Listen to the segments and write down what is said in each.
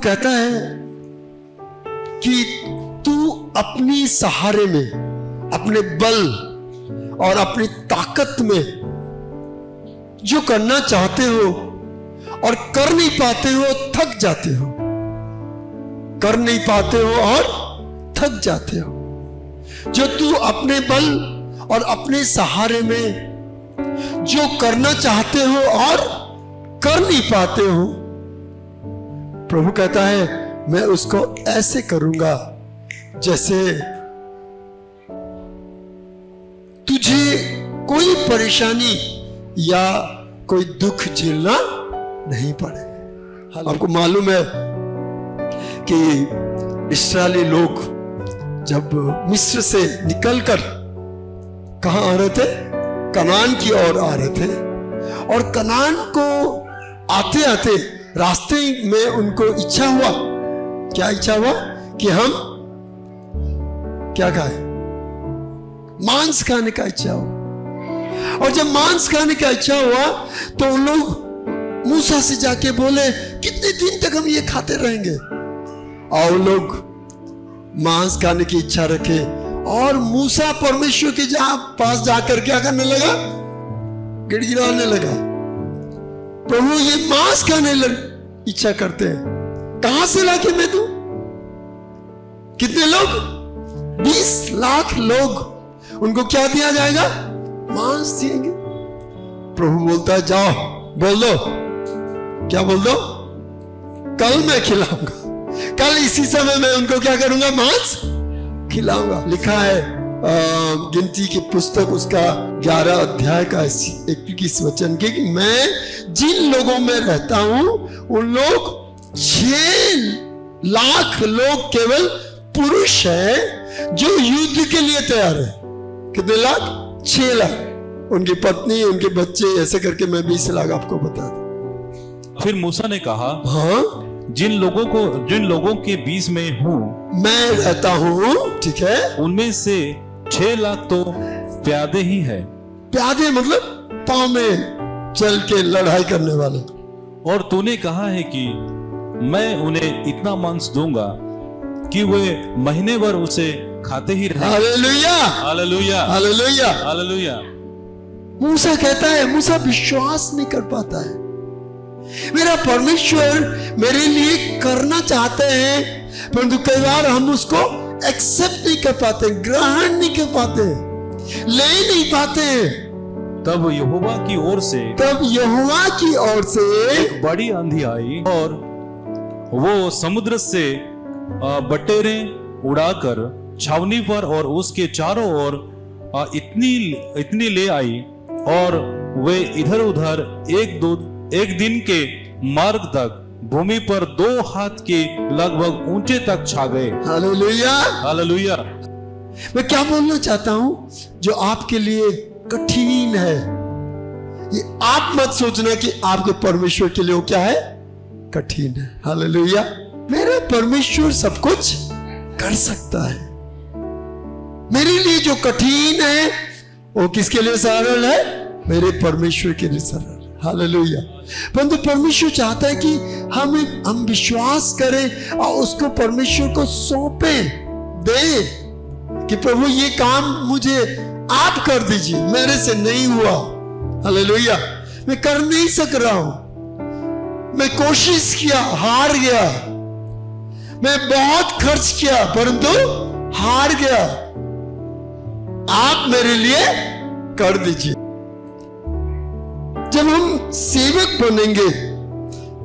कहता है कि तू अपनी सहारे में, अपने बल और अपनी ताकत में जो करना चाहते हो और कर नहीं पाते हो, थक जाते हो, कर नहीं पाते हो और थक जाते हो। जो तू अपने बल और अपने सहारे में जो करना चाहते हो और कर नहीं पाते हो, प्रभु कहता है मैं उसको ऐसे करूंगा जैसे तुझे कोई परेशानी या कोई दुख झेलना नहीं पड़े। आपको मालूम है कि इस्राएली लोग जब मिस्र से निकलकर कहां आ रहे थे, कनान की ओर आ रहे थे, और कनान को आते आते रास्ते में उनको इच्छा हुआ, क्या इच्छा हुआ कि हम क्या खाएं, मांस खाने का इच्छा हुआ। और जब मांस खाने का इच्छा हुआ तो उन लोग मूसा से जाके बोले कितने दिन तक हम ये खाते रहेंगे। और लोग मांस खाने की इच्छा रखे और मूसा परमेश्वर के पास जाकर क्या करने लगा, गिड़गिड़ाने लगा, प्रभु ये मांस खाने इच्छा करते हैं, कहां से लाके मैं दूं? कितने लोग? 20 लाख लोग, उनको क्या दिया जाएगा? मांस दिएंगे। प्रभु बोलता है जाओ बोल दो, क्या बोल दो? कल मैं खिलाऊंगा, कल इसी समय मैं उनको क्या करूंगा? मांस खिलाऊंगा। लिखा है गिनती की पुस्तक उसका 11 अध्याय का 21 वचन के कि मैं जिन लोगों में रहता हूं उन लोग 6 लाख लोग केवल पुरुष हैं जो युद्ध के लिए तैयार है। कितने लाख? 6 लाख। उनकी पत्नी, उनके बच्चे, ऐसे करके मैं 20 लाख आपको बता दूं। फिर मूसा ने कहा, हाँ, जिन लोगों के बीच में हूँ मैं रहता हूँ, ठीक है, उनमें से 6 लाख तो प्यादे ही है। प्यादे मतलब पांव में चल के लड़ाई करने वाले। और तूने कहा है कि मैं उन्हें इतना मांस दूंगा कि वे महीने भर उसे खाते ही रहे। Hallelujah, hallelujah, hallelujah, hallelujah. मूसा कहता है, मूसा विश्वास नहीं कर पाता है, मेरा परमेश्वर मेरे लिए करना चाहते हैं परंतु कई बार हम उसको एक्सेप्ट नहीं कर पाते, ग्रहण नहीं कर पाते, ले नहीं पाते। तब यहोवा की ओर से एक बड़ी आंधी आई और वो समुद्र से बटेरें उड़ाकर छावनी पर और उसके चारों ओर इतनी ले आई और वे इधर उधर एक दिन के मार्ग तक भूमि पर 2 हाथ के लगभग ऊंचे तक छा गए। Hallelujah, hallelujah. मैं क्या बोलना चाहता हूं, जो आपके लिए कठिन है, ये आप मत सोचना कि आपके परमेश्वर के लिए वो क्या है, कठिन है। हालेलुया। मेरे परमेश्वर सब कुछ कर सकता है। मेरे लिए जो कठिन है वो किसके लिए सरल है? मेरे परमेश्वर के लिए सरल है। हालेलुया। परंतु परमेश्वर चाहता है कि हम विश्वास करें और उसको परमेश्वर को सौंपे दे कि प्रभु ये काम मुझे आप कर दीजिए, मेरे से नहीं हुआ। हालेलुया। मैं कर नहीं सक रहा हूं, मैं कोशिश किया, हार गया, मैं बहुत खर्च किया परंतु हार गया, आप मेरे लिए कर दीजिए। जब हम सेवक बनेंगे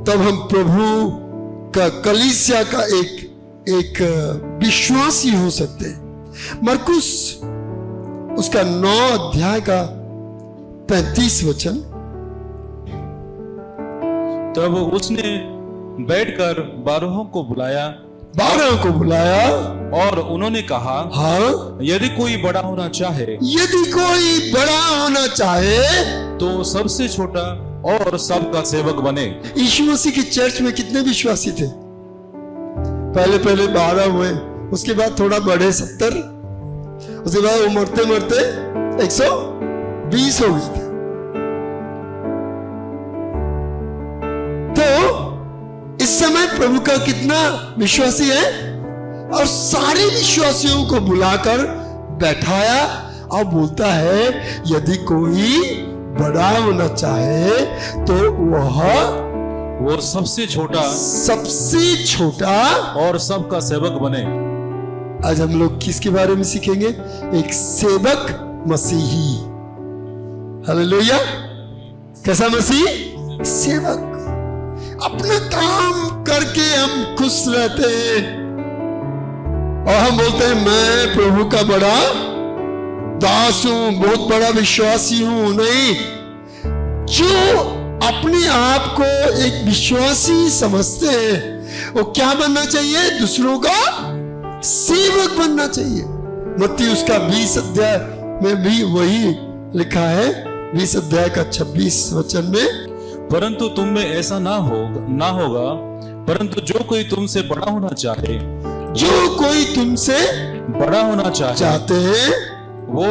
तब हम प्रभु का, कलीसिया का एक विश्वासी हो सकते हैं। मरकुस उसका 9 अध्याय का 35 वचन। तब उसने बैठकर 12 को बुलाया और उन्होंने कहा, हाँ, यदि कोई बड़ा होना चाहे तो सबसे छोटा और सबका सेवक बने। यीशु मसीह की चर्च में कितने विश्वासी थे? पहले 12 हुए, उसके बाद थोड़ा बढ़े 70, उसके बाद वो मरते 120 हो गए थे। तो इस समय प्रभु का कितना विश्वासी है, और सारे विश्वासियों को बुलाकर बैठाया और बोलता है यदि कोई बड़ा होना चाहे तो वह सबसे छोटा और सबका सेवक बने। आज हम लोग किसके बारे में सीखेंगे? एक सेवक मसीही। हालेलुया। कैसा मसीह? सेवक। अपना काम करके हम खुश रहते हैं और हम बोलते हैं मैं प्रभु का बड़ा दास हूं, बहुत बड़ा विश्वासी हूं। नहीं, जो अपने आप को एक विश्वासी समझते हैं वो क्या बनना चाहिए? दूसरों का सेवक बनना चाहिए। मत्ती उसका 20 अध्याय में भी वही लिखा है, 20 अध्याय का 26 वचन में, परंतु तुम में ऐसा ना होगा, परंतु जो कोई तुमसे बड़ा होना चाहे, जो कोई तुमसे बड़ा होना चाहते हैं वो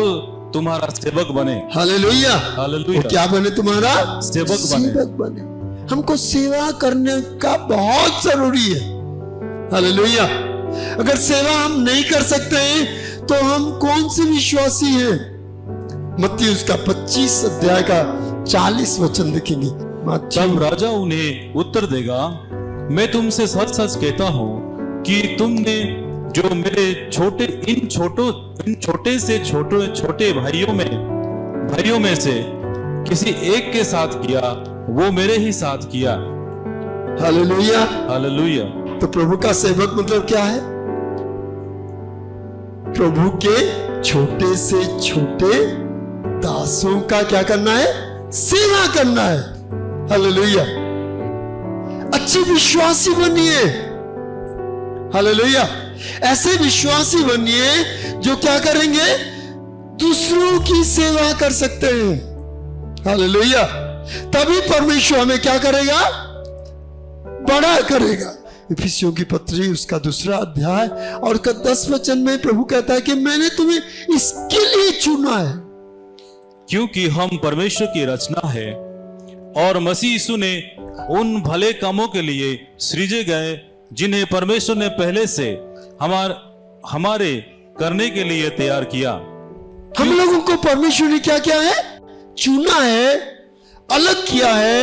तुम्हारा सेवक बने। हालेलुया। हालेलुया। वो क्या बने? तुम्हारा सेवक बने। हमको सेवा करने का बहुत जरूरी है। हालेलुया। अगर सेवा हम नहीं कर सकते हैं तो हम कौन से विश्वासी हैं? मत्ती उसका 25 अध्याय का 40 वचन देखेंगे। तब राजा उन्हें उत्तर देगा, मैं तुमसे सच सच कहता हूं कि तुमने जो मेरे इन छोटे से छोटे भाइयों में से किसी एक के साथ किया, वो मेरे ही साथ किया। हालेलुया। हालेलुया। तो प्रभु का सेवक मतलब क्या है? प्रभु के छोटे से छोटे दासों का क्या करना है? सेवा करना है। हालेलुया। अच्छे विश्वासी बनिए। हालेलुया। ऐसे विश्वासी बनिए जो क्या करेंगे? दूसरों की सेवा कर सकते हैं। हालेलुया। तभी परमेश्वर हमें क्या करेगा? बड़ा करेगा। इफिसियों की पत्री उसका 2 अध्याय और का 10 वचन में प्रभु कहता है कि मैंने तुम्हें इसके लिए चुना है क्योंकि हम परमेश्वर की रचना है और मसीह यीशु ने उन भले कामों के लिए सृजे गए जिन्हें परमेश्वर ने पहले से हमारे करने के लिए तैयार किया। हम लोगों को परमेश्वर ने क्या किया है? चुना है, अलग किया है,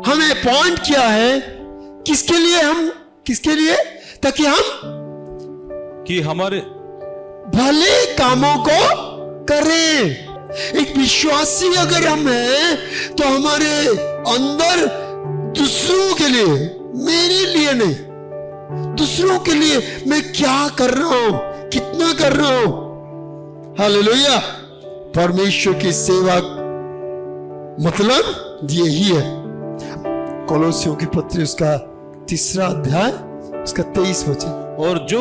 हमें अपॉइंट किया है। किसके लिए? किसके लिए? ताकि हमारे भले कामों को करें। एक विश्वासी अगर हम हैं तो हमारे अंदर दूसरों के लिए, मेरे लिए नहीं, दूसरों के लिए मैं क्या कर रहा हूं, कितना कर रहा हूं। हालेलुया। परमेश्वर की सेवा मतलब यही है। कोलोसियों की पत्री उसका 3 अध्याय उसका 23 वचन, और जो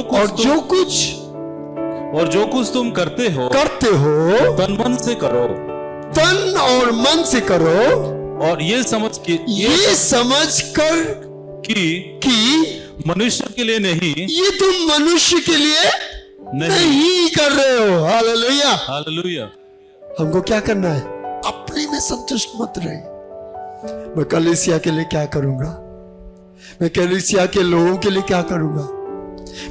कुछ तुम करते हो तन मन से करो, तन और मन से करो, और ये समझ कर कि मनुष्य के लिए नहीं, ये तुम मनुष्य के लिए नहीं कर रहे हो। हालेलुया। हालेलुया। हमको क्या करना है? अपने में संतुष्ट मत रहे। मैं कलीसिया के लिए क्या करूंगा? मैं कलीसिया के लोगों के लिए क्या करूंगा?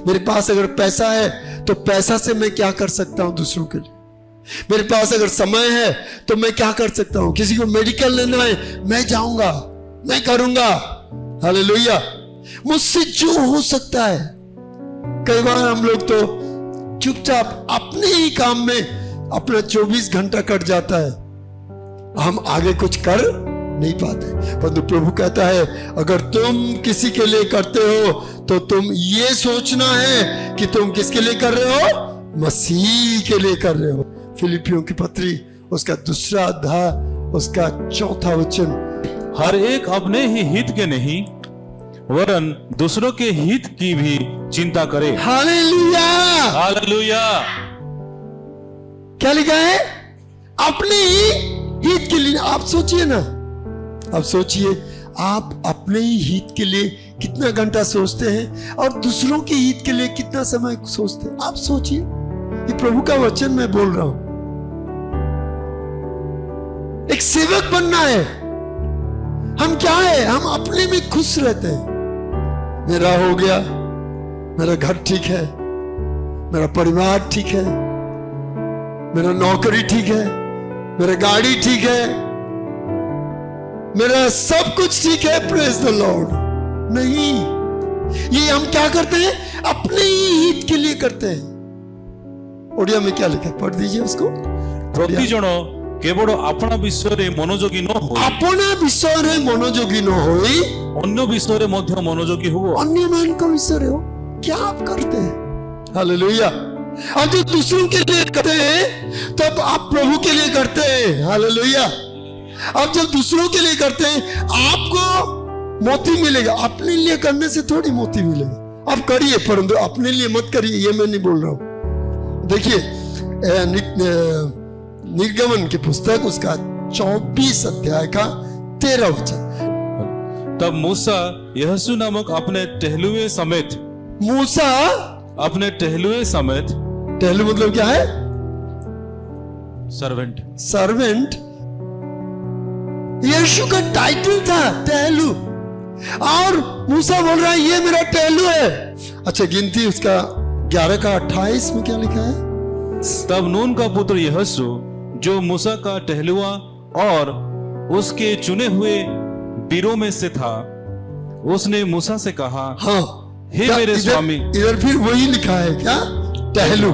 मेरे पास अगर पैसा है तो पैसा से मैं क्या कर सकता हूं दूसरों के लिए? मेरे पास अगर समय है तो मैं क्या कर सकता हूं? किसी को मेडिकल लेना है, मैं जाऊंगा, मैं करूंगा। हालेलुया। मुझसे जो हो सकता है। कई बार हम लोग तो चुपचाप अपने ही काम में अपना 24 घंटा कट जाता है, हम आगे कुछ कर नहीं पाते। परंतु प्रभु कहता है अगर तुम किसी के लिए करते हो तो तुम ये सोचना है कि तुम किसके लिए कर रहे हो? मसीह के लिए कर रहे हो। फिलिपियों की पत्री उसका 2 अध्याय उसका 4 वचन, हर एक अपने ही हित के नहीं वरन दूसरों के हित की भी चिंता करे। हालेलुया। हालेलुया। क्या लिखा है? अपने ही हित के लिए। आप सोचिए ना, आप सोचिए, आप अपने ही हित के लिए कितना घंटा सोचते हैं और दूसरों के हित के लिए कितना समय सोचते हैं? आप सोचिए। ये प्रभु का वचन मैं बोल रहा हूं। एक सेवक बनना है हम क्या है, हम अपने में खुश रहते हैं। मेरा हो गया, मेरा घर ठीक है, मेरा परिवार ठीक है, मेरा नौकरी ठीक है, मेरा गाड़ी ठीक है, मेरा सब कुछ ठीक है, प्रेज द लॉर्ड। नहीं, ये हम क्या करते हैं, अपने ही हित के लिए करते हैं। ओडिया में क्या लिखा है, पढ़ दीजिए उसको। प्रतिजन केवल अपना विषय मनोयोगी न हो, अपना विषय मनोयोगी न होई, अन्य विषय मध्य मनोयोगी हो। अन्य मान का विषय हो, क्या आप करते हैं? हालेलुया। आप जो दूसरों के लिए करते हैं तब आप प्रभु के लिए करते हैं। हालेलुया। आप जब दूसरों के लिए करते हैं आपको मोती मिलेगा, अपने लिए करने से थोड़ी मोती मिलेगा। आप करिए, परंतु अपने लिए मत करिए, ये मैं नहीं बोल रहा हूं। देखिए निर्गमन की पुस्तक उसका 24 अध्याय का 13 वचन। तब मूसा यहोशू नामक अपने टहलुए समेत, मूसा अपने टहलुए समेत, टहलू मतलब क्या है? Servant, servant. यीशु का टाइटल था टहलू, और मूसा बोल रहा है ये मेरा टहलू है। अच्छा, गिनती उसका 11 का 28 में क्या लिखा है? तब नून का पुत्र यहोशू जो मूसा का टहलुआ और उसके चुने हुए वीरों में से था, उसने मूसा से कहा, हाँ, हे मेरे स्वामी। इधर फिर वही लिखा है क्या? टहलू,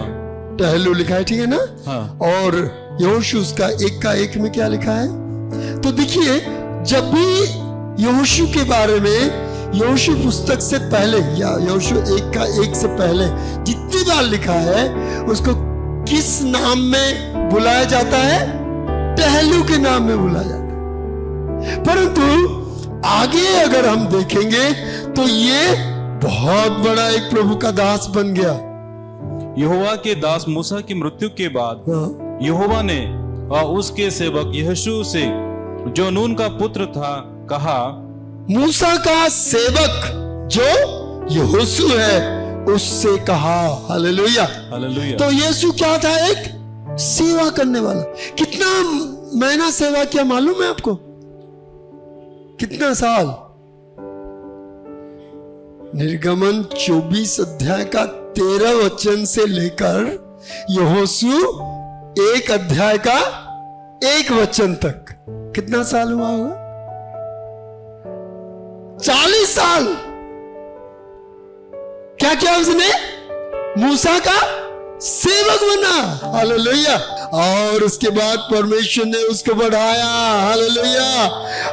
टहलू लिखा है, ठीक है ना? हाँ। और यहोशू उसका 1 का 1 में क्या लिखा है? तो देखिए, जब भी यहोशू के बारे में, यहोशू पुस्तक से पहले या यहोशू 1 का 1 से पहले जितनी बार लिखा है, उसको किस नाम में बुलाया जाता है? टहलू के नाम में बुलाया जाता है। परंतु आगे अगर हम देखेंगे तो ये बहुत बड़ा एक प्रभु का दास बन गया। यहोवा के दास मूसा की मृत्यु के बाद यहोवा ने उसके सेवक यहोशू से, जो नून का पुत्र था, कहा, मूसा का सेवक जो यहोशू है उससे कहा। Hallelujah, hallelujah. तो यीशु क्या था? एक सेवा करने वाला। कितना महीना सेवा किया मालूम है आपको? कितना साल? निर्गमन 24 अध्याय का 13 वचन से लेकर यहोशू 1 अध्याय का 1 वचन तक कितना साल हुआ होगा? 40 साल। क्या किया उसने? मूसा का सेवक बना। हालेलुया। और उसके बाद परमेश्वर ने उसको बढ़ाया। हालेलुया।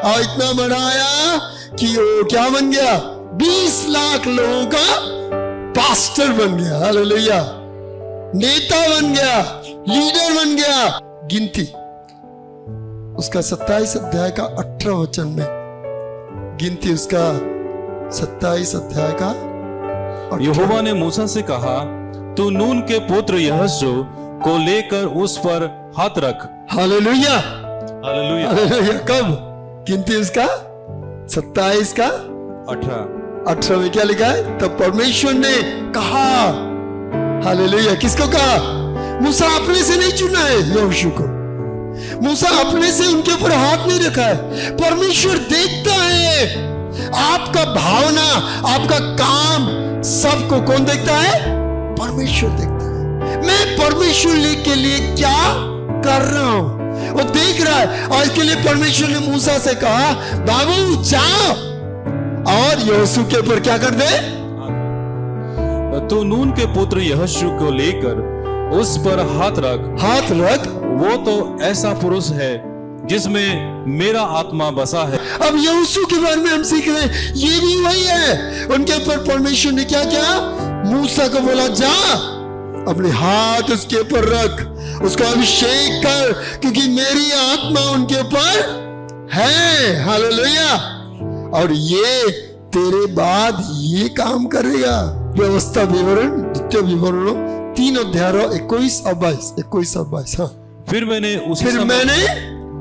और इतना बढ़ाया कि वो क्या बन गया? 20 लाख लोगों का पास्टर बन गया। हालेलुया। नेता बन गया, लीडर बन गया। गिनती उसका 27 अध्याय का 18 वचन में, गिनती उसका 27 अध्याय का। यहोवा ने मूसा से कहा, तू नून के पुत्र यहोशू को लेकर उस पर हाथ रख। Hallelujah, hallelujah. हालेलुया। कब? गिनती उसका 27 का 18 में क्या लिखा है? तब परमेश्वर ने कहा। हालेलुया। किसको कहा? मूसा अपने से नहीं चुना है यहोशू को। मूसा अपने से उनके ऊपर हाथ नहीं रखा है। परमेश्वर देखता है आपका भावना, आपका काम, सबको कौन देखता है? परमेश्वर देखता है। मैं परमेश्वर के लिए क्या कर रहा हूं वो देख रहा है। और इसके लिए परमेश्वर ने मूसा से कहा, बाबू जाओ और यहोशू के ऊपर क्या कर दे? तो नून के पुत्र यहोशू को लेकर उस पर हाथ रख। हाथ रख। वो तो ऐसा पुरुष है जिसमें मेरा आत्मा बसा है। अब यहोशू के बारे में हम सीख रहे हैं, ये भी वही है। उनके ऊपर परमेश्वर ने क्या किया? मूसा को बोला, जा अपने हाथ उसके ऊपर रख, उसको अभिषेक कर, क्योंकि मेरी आत्मा उनके ऊपर है। हालेलुया। और ये तेरे बाद ये काम करेगा। व्यवस्था विवरण, द्वितीय विवरण 3 अध्याय 21 और 22। हाँ। फिर मैंने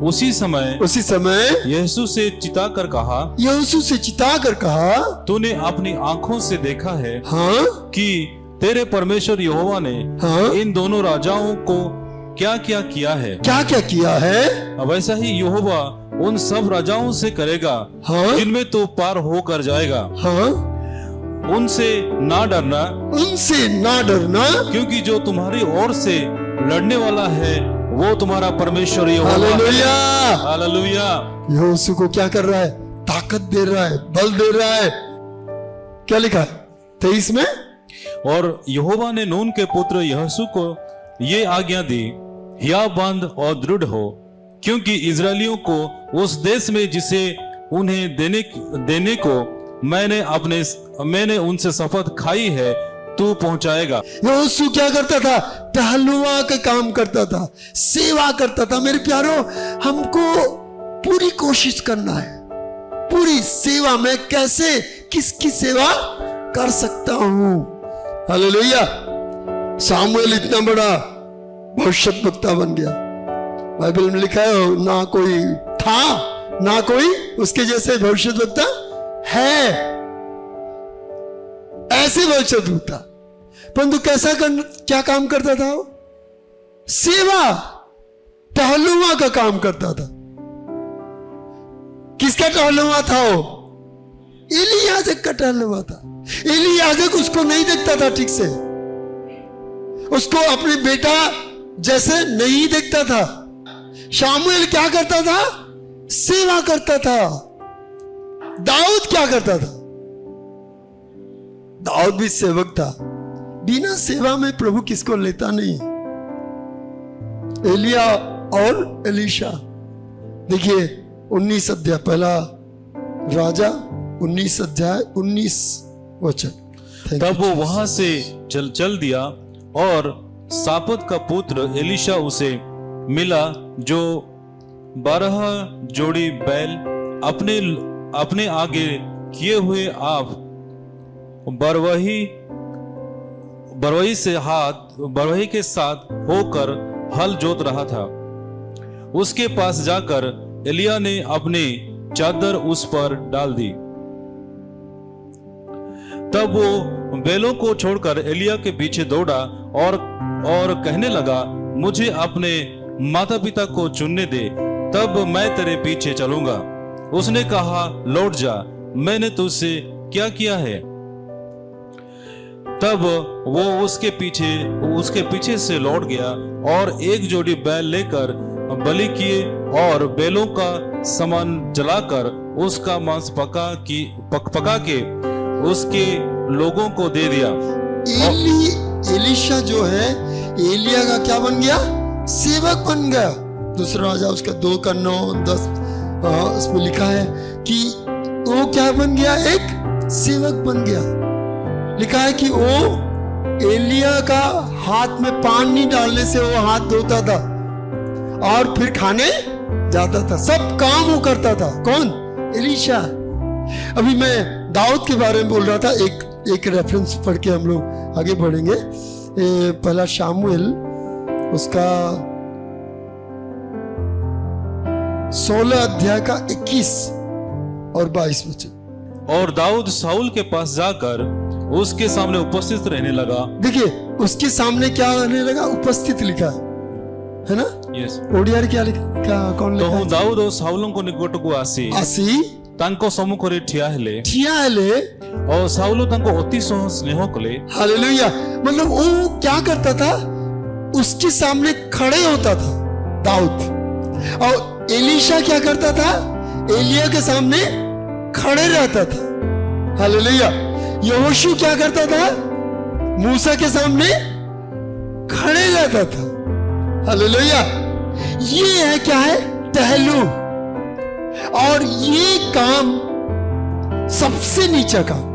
उसी समय यहोशू से चिताकर कहा, यहोशू से चिताकर कहा, तूने अपनी आंखों से देखा है, हाँ, कि तेरे परमेश्वर यहोवा ने हाँ, इन दोनों राजाओं को क्या क्या किया है। क्या क्या किया है? वैसा ही यहोवा उन सब राजाओं से करेगा हाँ। जिनमें तू पार होकर जाएगा। हाँ, उनसे ना डरना, उनसे ना डरना, क्योंकि जो तुम्हारी ओर से लड़ने वाला है वो तुम्हारा परमेश्वर यहोवा है। हालेलुया। हालेलुया। यहोशू को क्या कर रहा है? ताकत दे रहा है, बल दे रहा है। क्या लिखा है 23 में? और यहोवा ने नून के पुत्र यहोशू को ये आज्ञा दी, हियाबंद और दृढ़ हो, क्योंकि इजरायलियों को उस देश में जिसे उन्हें देने को मैंने उनसे शपथ खाई है तू पहुंचाएगा। यहोशू क्या करता था? टहलुआ का काम करता था, सेवा करता था। मेरे प्यारो, हमको पूरी कोशिश करना है, पूरी सेवा में कैसे किसकी सेवा कर सकता हूं। हालेलुया। सामुएल इतना बड़ा भविष्यद्वक्ता बन गया। बाइबल में लिखा है ना कोई था ना कोई उसके जैसे भविष्यद्वक्ता है। ऐसे भविष्यद्वक्ता, परंतु क्या काम करता था वो? सेवा, टहलुआ का काम करता था। किसका टहलुआ था वो? एली याजक का टहलुआ था। एली याजक उसको नहीं देखता था ठीक से, उसको अपने बेटा जैसे नहीं देखता था। शामुएल क्या करता था? सेवा करता था। दाऊद क्या करता था? दाऊद भी सेवक था। बिना सेवा में प्रभु किसको लेता नहीं। एलिया और एलीशा, देखिए 19 अध्याय, पहला राजा 19 अध्याय 19 वचन। तब वो वहां से चल दिया और सापत का पुत्र एलीशा उसे मिला, जो 12 जोड़ी बैल अपने आगे किए हुए आप बरवही के साथ होकर हल जोत रहा था। उसके पास जाकर एलिया ने अपनी चादर उस पर डाल दी। तब वो बैलों को छोड़कर एलिया के पीछे दौड़ा और कहने लगा, मुझे अपने माता पिता को चुनने दे, तब मैं तेरे पीछे चलूंगा। उसने कहा, लौट जा, मैंने तुझसे क्या किया है? तब वो उसके पीछे से लौट गया और एक जोड़ी बैल लेकर बलि किए और बैलों का सामान जलाकर उसका मांस पका के उसके लोगों को दे दिया। एलीशा जो है एलिया का क्या बन गया? सेवक बन गया। दूसरा राजा उसका 2:9-10 उसमें लिखा है कि वो क्या बन गया? एक सेवक बन गया। लिखा है कि वो एलिया का हाथ में पानी डालने से वो हाथ धोता था और फिर खाने जाता था। सब काम वो करता था। कौन? एलीशा। अभी मैं दाऊद के बारे में बोल रहा था। एक रेफरेंस पढ़ के हम लोग आगे बढ़ेंगे। पहला शामुएल उसका 16 अध्याय का 21 और 22 वचन। और दाऊद साउल के पास जाकर उसके सामने उपस्थित रहने लगा। देखिए उसके सामने क्या रहने लगा? उपस्थित लिखा है ना? यस। ओडिया क्या लिखा? कौन लिखा? तो दाऊद और साउलଙ୍କ निकटକୁ ଆସି ତାଙ୍କ ସମ୍ମୁଖରେ ଠିଆ ହେଲେ और साउल ତାଙ୍କୁ ଅତି ସ୍ନେହ କଲେ। हालेलुया। मतलब वो क्या करता था? उसके सामने खड़े होता था दाऊद। और एलीशा क्या करता था? एलिया के सामने खड़े रहता था। हालेलुया। यहोशू क्या करता था? मूसा के सामने खड़े रहता था। हालेलुया। ये है क्या है? टहलू। और ये काम सबसे नीचा काम।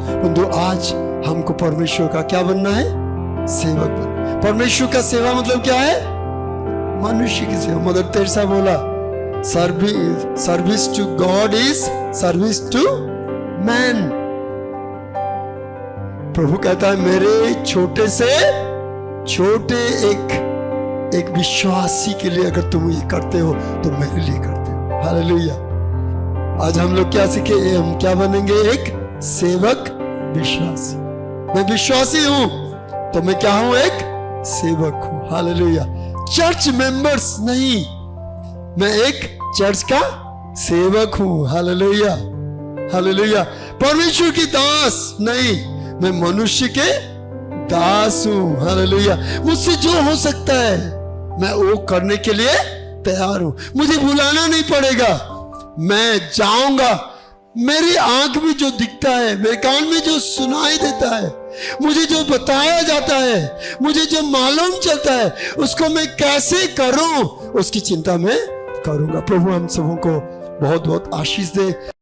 परंतु आज हमको परमेश्वर का क्या बनना है? सेवक बनना। परमेश्वर का सेवा मतलब क्या है? मनुष्य की सेवा। मदर तेरेसा बोला, service to God is service to man. प्रभु कहता है मेरे छोटे से छोटे एक विश्वासी के लिए अगर तुम ये करते हो तो मेरे लिए करते हो। हालेलुया। आज हम लोग क्या सीखे? हम क्या बनेंगे? एक सेवक विश्वासी। मैं विश्वासी हूं तो मैं क्या हूं? एक सेवक हूं। हालेलुया। चर्च मेंबर्स नहीं, मैं एक चर्च का सेवक हूं। Hallelujah, hallelujah. परमेश्वर की दास नहीं, मैं मनुष्य के दास हूं। हालेलुया। मुझसे जो हो सकता है मैं वो करने के लिए तैयार हूं। मुझे बुलाना नहीं पड़ेगा, मैं जाऊंगा। मेरी आंख में जो दिखता है, मेरे कान में जो सुनाई देता है, मुझे जो बताया जाता है, मुझे जो मालूम चलता है, उसको मैं कैसे करूं, उसकी चिंता मैं करूंगा। प्रभु हम सबों को बहुत बहुत आशीष दे।